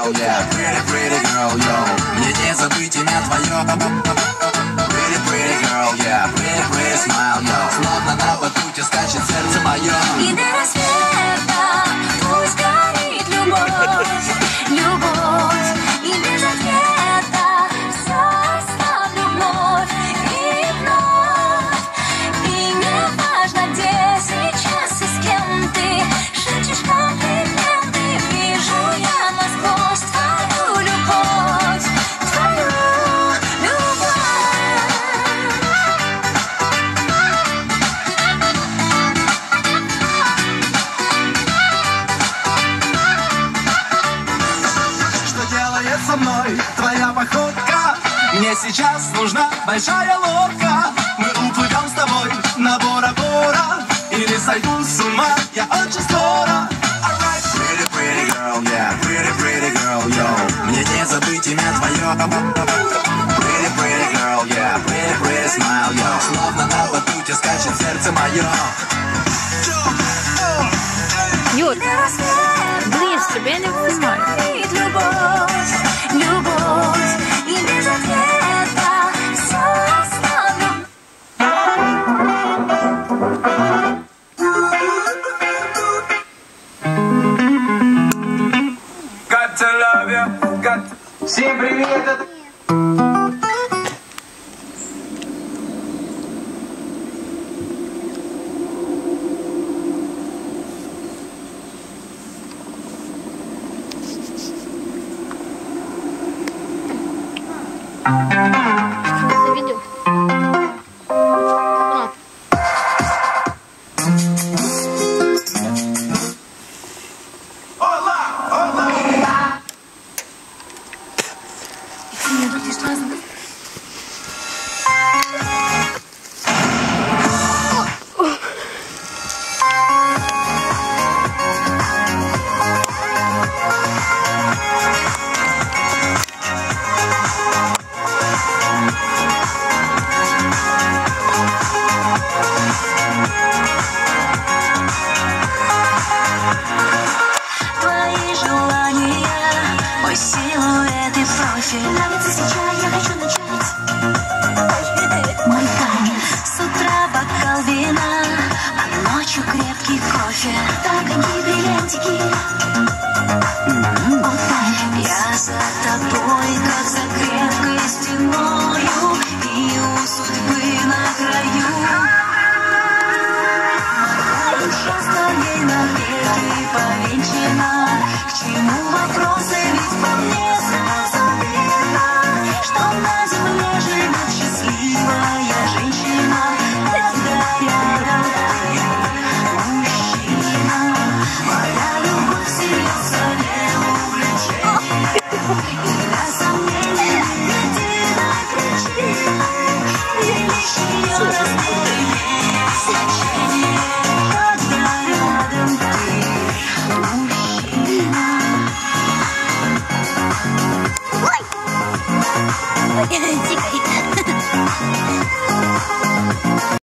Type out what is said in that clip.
girl, yeah, pretty, pretty girl, yo. Мне не забыть имя твое. Pretty, pretty girl, yeah, pretty, pretty smile, yo. Словно на батуте скачет сердце мое. И до рассвета пусть горит любовь, любовь. И без ответа все оставлю вновь и вновь. И не важно, где сейчас и с кем ты шепчешь комплименты. Вижу я насквозь твою любовь, твою любовь. Что делает со мной твоя походка? Мне сейчас нужна большая лодка. Мы уплывем с тобой на Бора-Бора. Или сойду с ума я очень скоро. Pretty, pretty girl, yeah, pretty, pretty girl, yo. Мне не забыть имя твое. Pretty, pretty girl, yeah, pretty, pretty smile, yo. Словно на батуте скачет сердце мое. Юр, ближче, бо я не впізнаю. Горит любовь, любовь. И без ответа все оставлю. Got to love you, got to... Всем привет! Заведем. Твои желания, мой силуэт и профиль. Нравится сейчас.